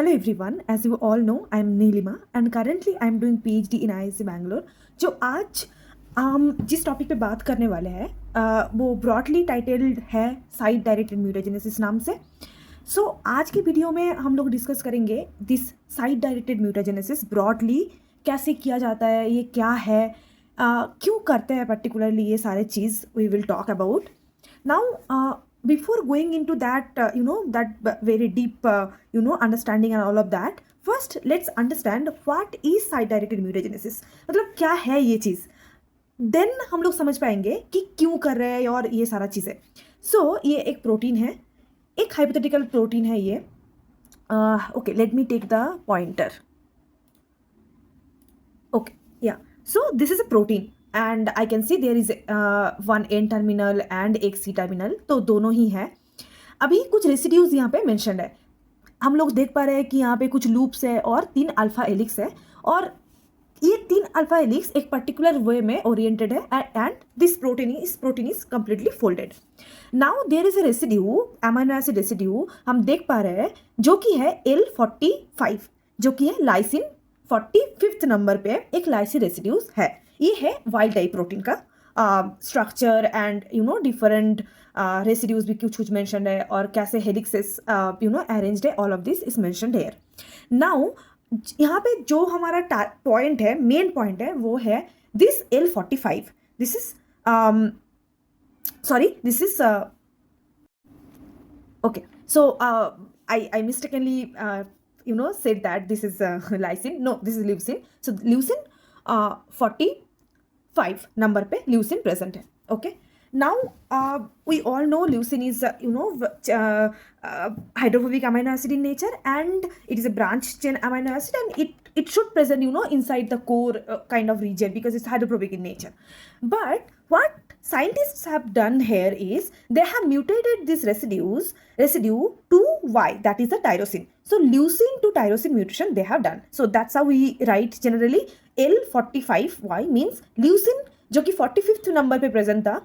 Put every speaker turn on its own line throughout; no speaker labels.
Hello everyone, as you all know, I am Neelima and currently I am doing PhD in IISc Bangalore. जो आज जिस topic पे बात करने वाले हैं वो ब्रॉडली टाइटल्ड है साइड डायरेक्टेड म्यूटाजेनेसिस नाम से. सो आज की वीडियो में हम लोग डिस्कस करेंगे this side directed mutagenesis broadly कैसे किया जाता है, ये क्या है, क्यों करते हैं पर्टिकुलरली, ये सारे चीज़ we will talk about now. Before going into that that very deep understanding and all of that, first let's understand what is side directed mutagenesis. मतलब क्या है ये चीज़, देन हम लोग समझ पाएंगे कि क्यों कर रहे हैं और ये सारा चीज़ें. सो ये एक प्रोटीन है, एक हाइपोथेटिकल प्रोटीन है ये. Okay, let me take the pointer. Okay, yeah, so this is a protein and I can see there is one N terminal end एक सी टर्मिनल, तो दोनों ही है. अभी कुछ रेसिड्यूज यहाँ पे मेंशन्ड है. हम लोग देख पा रहे हैं कि यहाँ पे कुछ लूप्स है और 3 अल्फा हेलिक्स है, और ये 3 अल्फा हेलिक्स एक पर्टिकुलर वे में ओरिएंटेड है and this protein is completely folded. Now there is a residue, amino acid residue हम देख पा रहे हैं जो कि है L45, जो कि है लाइसिन 45th नंबर पे एक लाइसिन रेसिड्यूज है. ये है वाइल्ड टाइप प्रोटीन का स्ट्रक्चर एंड डिफरेंट रेसिड्यूज भी कुछ मेंशन्ड है और कैसे हेलिक्सेस अरेंज्ड है, all of this is mentioned here. Now यहाँ पे जो हमारा पॉइंट है, मेन पॉइंट है, वो है this L45. This is this is okay. So I mistakenly said that this is lysine. No, this is leucine. So leucine 45 number पे leucine present है. Okay. Now we all know leucine is hydrophobic amino acid in nature, and it is a branch chain amino acid, and it should present inside the core kind of region because it's hydrophobic in nature. But what scientists have done here is they have mutated this residue to Y, that is the tyrosine. So leucine to tyrosine mutation they have done. So that's how we write generally L45Y means leucine जो कि 45th number पे present था,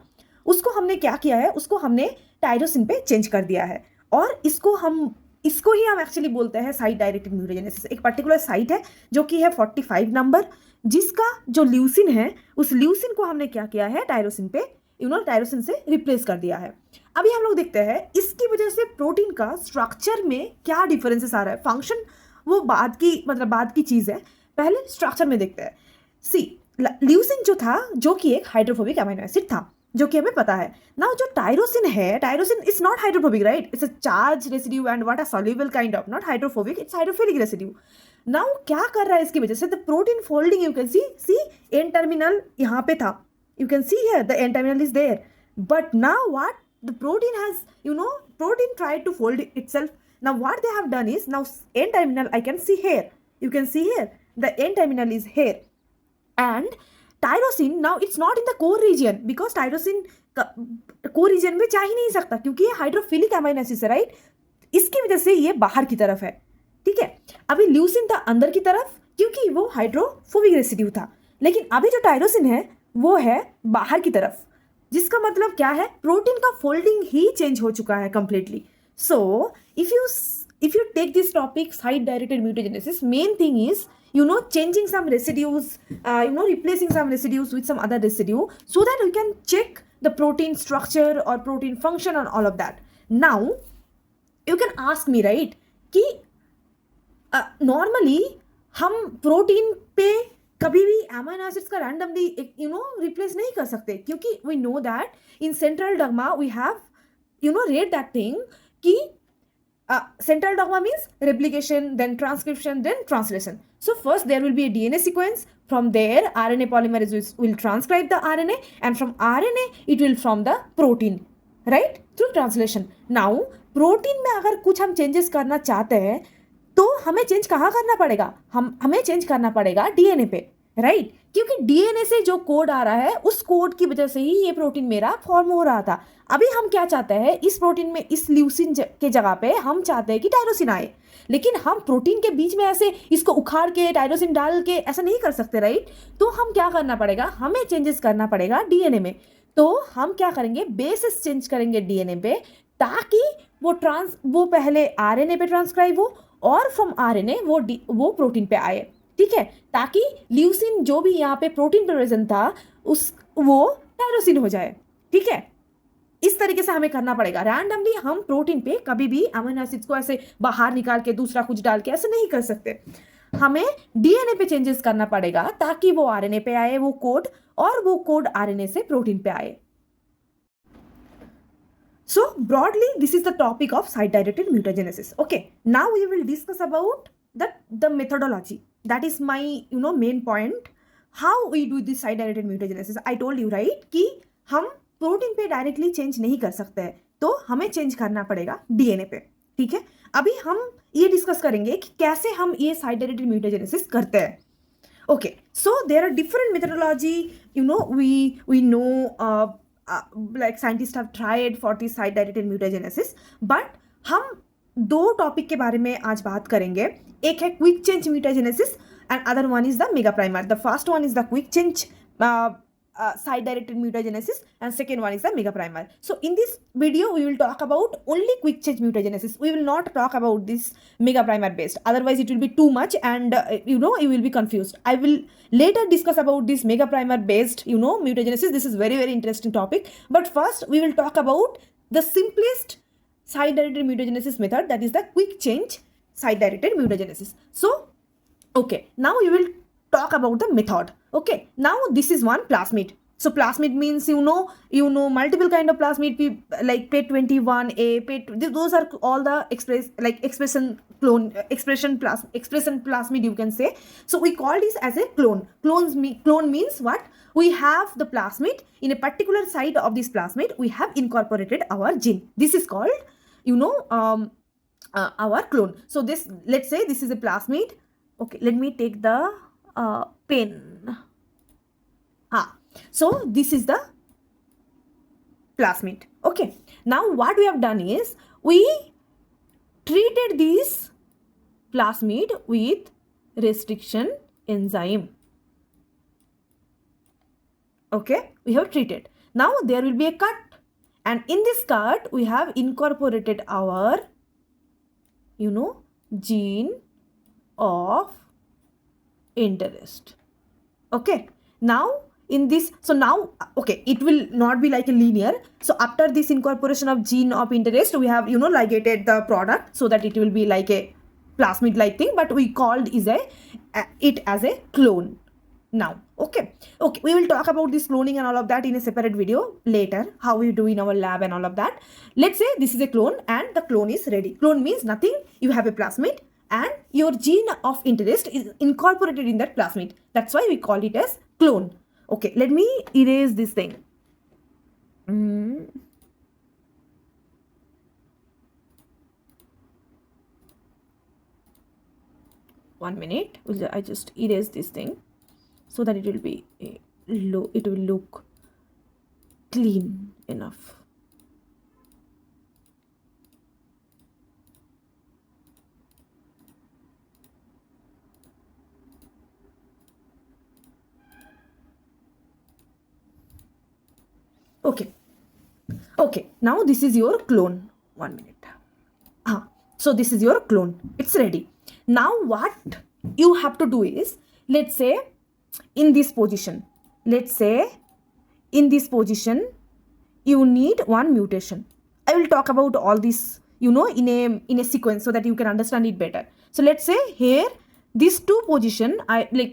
उसको हमने क्या किया है, उसको हमने टायरोसिन पे चेंज कर दिया है, और इसको ही हम एक्चुअली बोलते हैं साइड डायरेक्टेड म्यूटाजेनेसिस. एक पर्टिकुलर साइट है जो कि है 45 नंबर, जिसका जो ल्यूसिन है उस ल्यूसिन को हमने क्या किया है, टायरोसिन पे टायरोसिन से रिप्लेस कर दिया है. अभी हम लोग देखते हैं इसकी वजह से प्रोटीन का स्ट्रक्चर में क्या डिफरेंसेस आ रहा है. फंक्शन वो बाद की चीज़ है, पहले स्ट्रक्चर में देखते हैं. सी, ल्यूसिन जो था, जो कि एक हाइड्रोफोबिक अमीनो एसिड था, जो कि हमें पता है. नाउ जो टायरोसिन है, tyrosine is not hydrophobic, right? It's a charge residue and what a soluble kind of, not hydrophobic, it's hydrophilic residue. Now क्या कर रहा है इसकी वजह से, the protein folding, you can see N terminal यहाँ पे था, you can see here the N terminal is there, but now what the protein has, protein tried to fold itself. Now what they have done is, now N terminal I can see here, you can see here the N terminal is here, and tyrosine now it's not in the core region because tyrosine core region में जा ही नहीं सकता क्योंकि ये hydrophilic amino acid है, right? इसकी वजह से ये बाहर की तरफ है. ठीक है, अभी ल्यूसिन था अंदर की तरफ क्योंकि वो हाइड्रोफोबिक रेसिड्यू था, लेकिन अभी जो टायरोसिन है वो है बाहर की तरफ, जिसका मतलब क्या है, प्रोटीन का फोल्डिंग ही चेंज हो चुका है completely. So if you take this topic site directed mutagenesis, main thing is changing some residues, replacing some residues with some other residue so that we can check the protein structure or protein function and all of that. Now you can ask me, right, कि normally हम protein पे कभी भी amino acids का randomly replace नहीं कर सकते, क्योंकि we know that in central dogma we have read that thing कि central dogma means replication, then transcription, then translation. So first there will be a DNA sequence, from there RNA polymerase will transcribe the RNA, and from RNA it will form the protein, right, through translation. Now protein में अगर कुछ हम changes करना चाहते हैं तो हमें change कहाँ करना पड़ेगा, हमें चेंज करना पड़ेगा डीएनए पे, राइट? क्योंकि डीएनए से जो कोड आ रहा है उस कोड की वजह से ही ये प्रोटीन मेरा फॉर्म हो रहा था. अभी हम क्या चाहते हैं, इस प्रोटीन में इस ल्यूसिन के जगह पे हम चाहते हैं कि टायरोसिन आए, लेकिन हम प्रोटीन के बीच में ऐसे इसको उखाड़ के टायरोसिन डाल के ऐसा नहीं कर सकते, राइट? तो हम क्या करना पड़ेगा, हमें चेंजेस करना पड़ेगा डीएनए में. तो हम क्या करेंगे, बेसिस चेंज करेंगे डीएनए पे, ताकि वो पहले आरएनए पे ट्रांसक्राइब हो और फ्रॉम आरएनए वो प्रोटीन पे आए, ठीक है, ताकि ल्यूसिन जो भी यहाँ पे प्रोटीन पे प्रेजेंट था वो टायरोसिन हो जाए, ठीक है। इस तरीके से हमें करना पड़ेगा। रैंडमली हम प्रोटीन पे कभी भी अमीनो एसिड्स को ऐसे बाहर निकाल के दूसरा कुछ डाल के ऐसे नहीं कर सकते। हमें डीएनए पे चेंजेस करना पड़ेगा ताकि वो आरएनए पे आए वो कोड, और वो कोड आरएनए से प्रोटीन पे आए। So broadly, this is the topic of site-directed mutagenesis. Okay, now we will discuss about the methodology. That is my main point. How we do this site-directed mutagenesis? I told you right कि हम protein पे directly change नहीं कर सकते हैं, तो हमें change करना पड़ेगा डीएनए पे, ठीक है। अभी हम ये डिस्कस करेंगे कि कैसे हम ये site-directed mutagenesis करते हैं। Okay, so there are different methodology. We know. Like scientists have tried for this site-directed mutagenesis, but हम दो टॉपिक के बारे में आज बात करेंगे। एक है quick change mutagenesis and other one is the mega primer. The first one is the quick change site-directed mutagenesis and second one is the mega primer. So in this video we will talk about only quick change mutagenesis. We will not talk about this mega primer based, otherwise it will be too much and you will be confused. I will later discuss about this mega primer based mutagenesis. This is very interesting topic, but first we will talk about the simplest site-directed mutagenesis method, that is the quick change site-directed mutagenesis. So okay, now we will talk about the method. Okay, now this is one plasmid. So plasmid means multiple kind of plasmid, like PET21A, those are all the expression plasmid you can say. So we call this as a clone. Clone means what? We have the plasmid, in a particular site of this plasmid we have incorporated our gene. This is called our clone. So this, let's say this is a plasmid. Okay, let me take the pen. So this is the plasmid. Okay, now what we have done is we treated this plasmid with restriction enzyme. Okay, we have treated. Now there will be a cut, and in this cut we have incorporated our gene of interest. Okay, now in this, so now okay, it will not be like a linear. So after this incorporation of gene of interest we have ligated the product so that it will be like a plasmid like thing, but we called it as a clone now. Okay, we will talk about this cloning and all of that in a separate video later, how we do in our lab and all of that. Let's say this is a clone and the clone is ready. Clone means nothing, you have a plasmid and your gene of interest is incorporated in that plasmid. That's why we call it as clone. Okay, let me erase this thing. 1 minute. I just erase this thing so that it will be it will look clean enough. Okay, now this is your clone. 1 minute. So this is your clone, it's ready. Now what you have to do is, let's say in this position you need one mutation. I will talk about all this in a sequence so that you can understand it better. So let's say here these two position,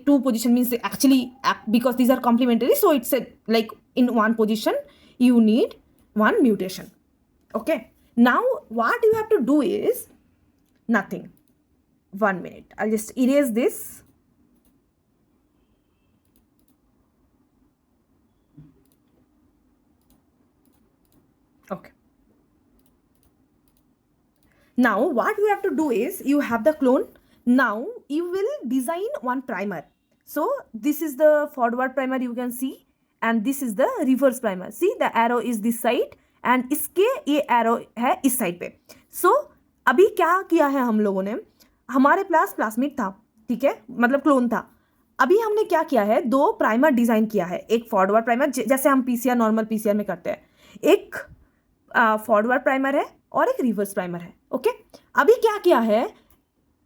two position means actually because these are complementary, so it's like in one position you need one mutation. Okay, now what you have to do is nothing. 1 minute, I'll just erase this. Okay, now what you have to do is, you have the clone. Now you will design one primer. So this is the forward primer you can see, and this is the reverse primer. See, the arrow is this side and इसके ये arrow है इस side पे. So अभी क्या किया है हम लोगों ने, हमारे पास प्लास्मिड था, ठीक है, मतलब क्लोन था। अभी हमने क्या किया है, दो प्राइमर डिजाइन किया है। एक फॉरवर्ड प्राइमर जैसे हम पीसीआर नॉर्मल पीसीआर में करते हैं, एक फॉरवर्ड प्राइमर है और एक रिवर्स प्राइमर है। ओके, अभी क्या किया है,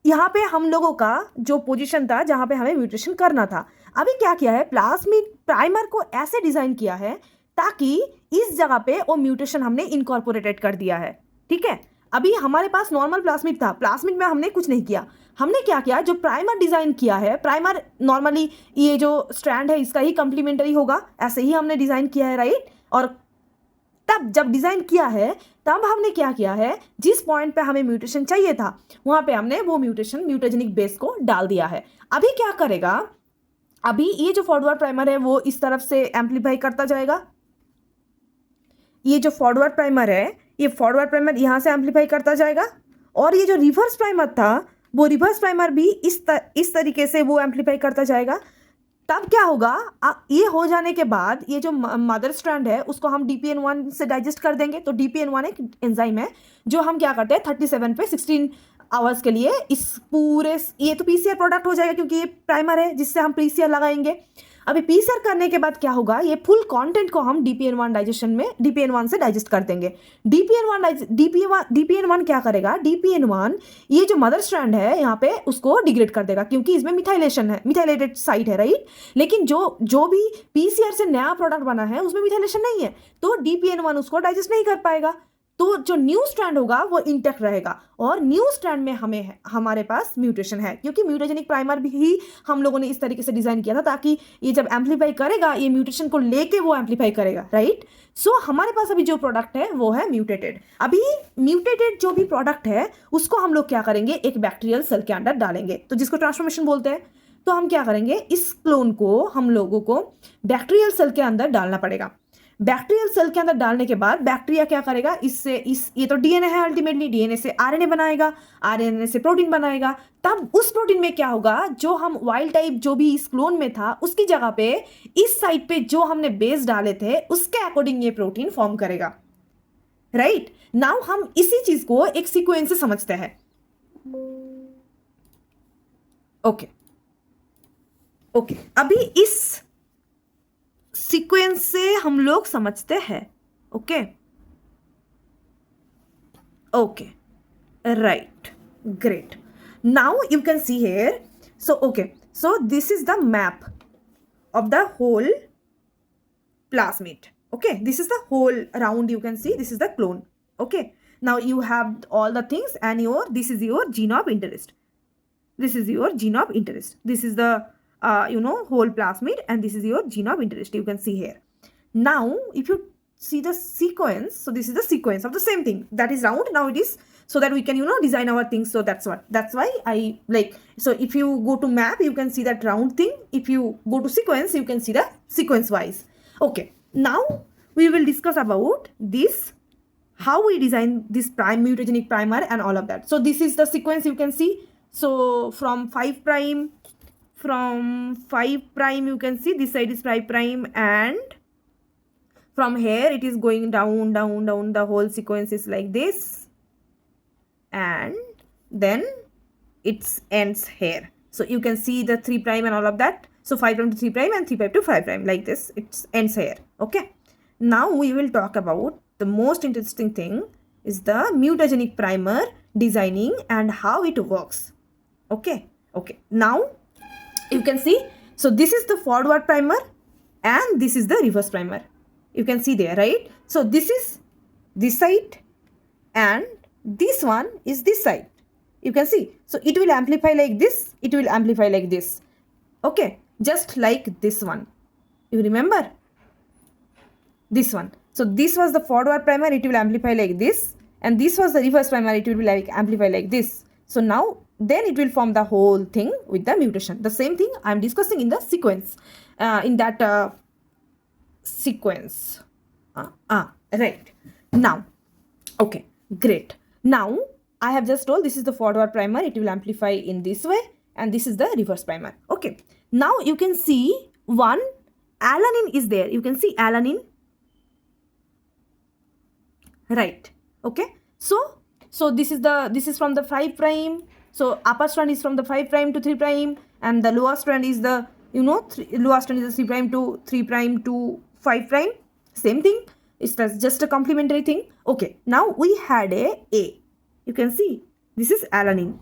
यहाँ पे हम लोगों का जो पोजीशन था जहाँ पे हमें म्यूटेशन करना था, अभी क्या किया है, प्लाज्मिड प्राइमर को ऐसे डिजाइन किया है ताकि इस जगह पे वो म्यूटेशन हमने इनकॉर्पोरेटेड कर दिया है। ठीक है, अभी हमारे पास नॉर्मल प्लाज्मिड था, प्लाज्मिड में हमने कुछ नहीं किया, हमने क्या किया, जो प्राइमर डिजाइन किया है, प्राइमर नॉर्मली ये जो स्ट्रैंड है इसका ही कंप्लीमेंटरी होगा, ऐसे ही हमने डिजाइन किया है, राइट। और तब जब डिजाइन किया है तब हमने क्या किया है, जिस पॉइंट पे हमें म्यूटेशन चाहिए था वहां पे हमने वो म्यूटेशन म्यूटेजेनिक बेस को डाल दिया है। अभी क्या करेगा, अभी ये जो फॉरवर्ड प्राइमर है वो इस तरफ से एम्पलीफाई करता जाएगा, ये जो फॉरवर्ड प्राइमर है ये फॉरवर्ड प्राइमर यहां से एम्पलीफाई करता जाएगा, और ये जो रिवर्स प्राइमर था वो रिवर्स प्राइमर भी इस तरीके से वो एम्पलीफाई करता जाएगा। तब क्या होगा, ये हो जाने के बाद ये जो मदर स्ट्रैंड है उसको हम DPN1 से डाइजेस्ट कर देंगे। तो DPN1 एक एंजाइम है जो हम क्या करते हैं 37 पे 16 आवर्स के लिए इस पूरे, ये तो PCR प्रोडक्ट हो जाएगा क्योंकि ये प्राइमर है जिससे हम PCR लगाएंगे। अभी PCR करने के बाद क्या होगा, ये फुल कंटेंट को हम DPN1 डाइजेशन में DPN1 से डाइजेस्ट कर देंगे। DPN1 क्या करेगा, DPN1 ये जो मदर स्ट्रैंड है यहाँ पे उसको डिग्रेड कर देगा क्योंकि इसमें मिथाइलेशन है, मिथाइलेटेड साइट है, राइट। लेकिन जो भी PCR से नया प्रोडक्ट बना है उसमें मिथाइलेशन नहीं है, तो DPN1 उसको डाइजेस्ट नहीं कर पाएगा, तो जो न्यू स्ट्रैंड होगा वो इंटैक्ट रहेगा, और न्यू स्ट्रैंड में हमारे पास म्यूटेशन है क्योंकि म्यूटेजेनिक प्राइमर भी ही हम लोगों ने इस तरीके से डिजाइन किया था ताकि ये जब एम्पलीफाई करेगा ये म्यूटेशन को लेके वो एम्पलीफाई करेगा, राइट। सो हमारे पास अभी जो प्रोडक्ट है वो है म्यूटेटेड। अभी म्यूटेटेड जो भी प्रोडक्ट है उसको हम लोग क्या करेंगे, एक बैक्टीरियल सेल के अंदर डालेंगे, तो जिसको ट्रांसफॉर्मेशन बोलते हैं। तो हम क्या करेंगे, इस क्लोन को हम लोगों को बैक्टीरियल सेल के अंदर डालना पड़ेगा। बैक्टीरियल सेल के अंदर डालने के बाद बैक्टीरिया क्या करेगा, ये तो डीएनए है, अल्टीमेटली डीएनए से आरएनए बनाएगा, आरएनए से प्रोटीन बनाएगा। तब उस प्रोटीन में क्या होगा, जो हम वाइल्ड टाइप जो भी इस क्लोन में था उसकी जगह पे इस साइड पे जो हमने बेस डाले थे उसके अकॉर्डिंग ये प्रोटीन फॉर्म करेगा, राइट। नाउ हम इसी चीज को एक सीक्वेंस से समझते हैं। ओके ओके, अभी इस सीक्वेंस से हम लोग समझते हैं। Okay okay, right, great. Now you can see here, so okay, so this is the map of the whole plasmid. Okay, this is the whole round, you can see this is the clone. Okay, now you have all the things, and this is your gene of interest, this is your gene of interest, this is the whole plasmid, and this is your gene of interest, you can see here. Now if you see the sequence, so this is the sequence of the same thing that is round. Now it is so that we can design our things, so that's why I like. So if you go to map you can see that round thing, if you go to sequence you can see the sequence wise. Okay, now we will discuss about this, how we design this mutagenic primer and all of that. So this is the sequence you can see. So from 5 prime you can see this side is 5 prime, and from here it is going down, the whole sequence is like this, and then it ends here. So you can see the 3 prime and all of that. So 5 prime to 3 prime and 3 prime to 5 prime, like this it ends here. Okay, now we will talk about the most interesting thing is the mutagenic primer designing and how it works. Okay, now you can see, so this is the forward primer and this is the reverse primer, you can see there, right? So this is this side and this one is this side, you can see. So it will amplify like this, it will amplify like this. Okay, just like this one, you remember this one. So this was the forward primer, it will amplify like this, and this was the reverse primer, it will be like amplify like this. So now then it will form the whole thing with the mutation. The same thing I am discussing in the sequence, in that sequence. Right. Now, okay, great. Now I have just told this is the forward primer, it will amplify in this way, and this is the reverse primer. Okay, now you can see one alanine is there, you can see alanine, right? Okay, so this is from the 5 prime. So upper strand is from the 5 prime to 3 prime, and the lower strand is the lower strand is the 3 prime to 5 prime. Same thing, it's just a complementary thing. Okay, now we had a you can see this is alanine.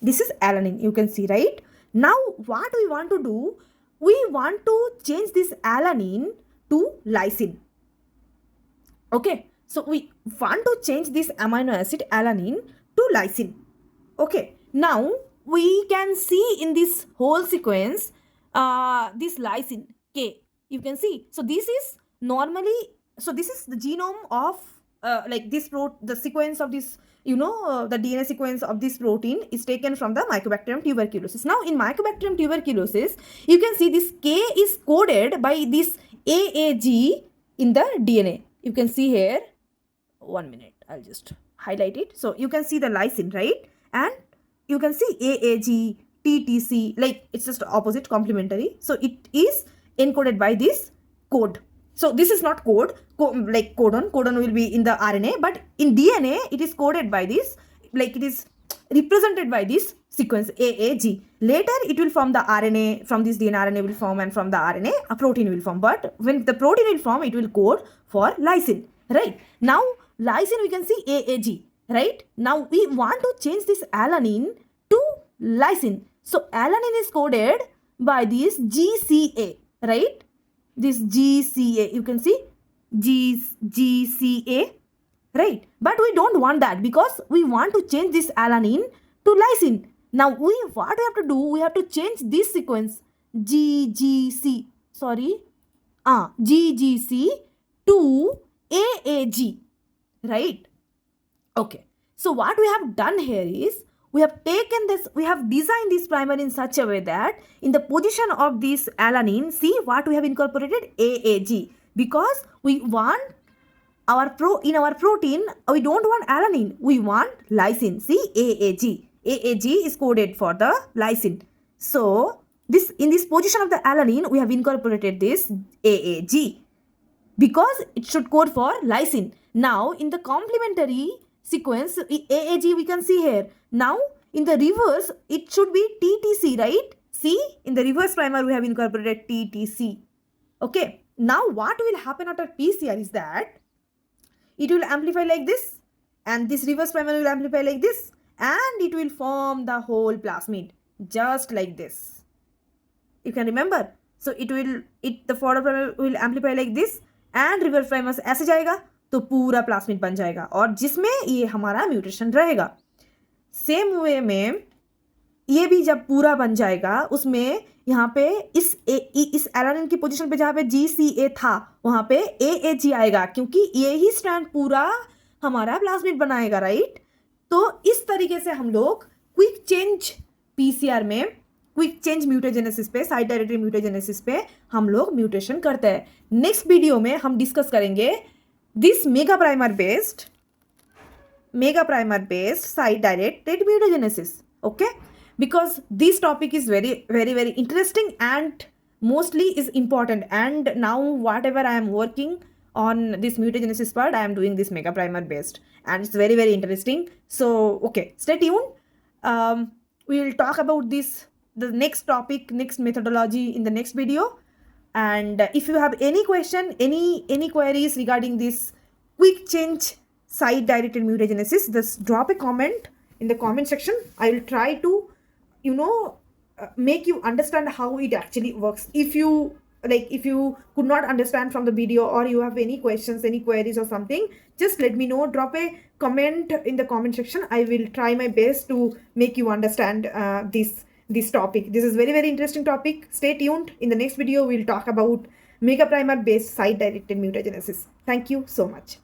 This is alanine, you can see, right? Now what we want to do, we want to change this alanine to lysine. Okay, so we want to change this amino acid alanine to lysine. Okay, now we can see in this whole sequence this lysine K, you can see. So this is normally, so this is the genome of like this the sequence of this, the DNA sequence of this protein is taken from the Mycobacterium tuberculosis. Now in Mycobacterium tuberculosis, you can see this K is coded by this AAG in the DNA. You can see here, 1 minute, I'll just highlight it. So you can see the lysine, right? And you can see AAG, TTC, like it's just opposite, complementary. So it is encoded by this code. So this is not code, like codon. Codon will be in the RNA, but in DNA, it is coded by this, like it is represented by this sequence AAG. Later, it will form the RNA, from this DNA RNA will form, and from the RNA, a protein will form. But when the protein will form, it will code for lysine, right? Now, lysine, we can see AAG, right? Now, we want to change this alanine to lysine. So, alanine is coded by this GCA, right? This GCA, you can see GCA, right? But we don't want that, because we want to change this alanine to lysine. Now, what we have to do, we have to change this sequence GGC to AAG, right? Okay, so what we have done here is, we have taken this, we have designed this primer in such a way that in the position of this alanine, see what we have incorporated, AAG, because we want in our protein, we don't want alanine, we want lysine. See, AAG. AAG is coded for the lysine. So, in this position of the alanine, we have incorporated this AAG, because it should code for lysine. Now, in the complementary sequence, AAG we can see here. Now, in the reverse, it should be TTC, right? See, in the reverse primer, we have incorporated TTC. Okay. Now, what will happen after PCR is that it will amplify like this, and this reverse primer will amplify like this, and it will form the whole plasmid, just like this. You can remember. So, the forward primer will amplify like this, and reverse primer ऐसे जाएगा, तो पूरा plasmid बन जाएगा, और जिसमें ये हमारा म्यूटेशन रहेगा. सेम वे में ये भी जब पूरा बन जाएगा, उसमें यहाँ पे इस एलानिन की पोजीशन पे जहाँ पे GCA था, वहाँ पे AAG आएगा, क्योंकि ये ही स्ट्रैंड पूरा हमारा प्लास्मिड बनाएगा, राइट? तो इस तरीके से हम लोग क्विक चेंज PCR में, क्विक चेंज म्यूटेजेनेसिस पे, साइड डायरेक्टरी म्यूटेजेनेसिस पे हम लोग म्यूटेशन करते हैं. नेक्स्ट वीडियो में हम डिस्कस करेंगे this mega primer based site directed mutagenesis. Okay, because this topic is very, very, very interesting and mostly is important. And now whatever I am working on this mutagenesis part, I am doing this mega primer based, and it's very, very interesting. So, okay, stay tuned. We will talk about the next topic, next methodology in the next video. And if you have any question, any queries regarding this quick change site directed mutagenesis, just drop a comment in the comment section. I will try to make you understand how it actually works. If you could not understand from the video, or you have any questions, any queries or something, just let me know. Drop a comment in the comment section. I will try my best to make you understand this topic. This is very, very interesting topic. Stay tuned. In the next video, we'll talk about mega primer based site directed mutagenesis. Thank you so much.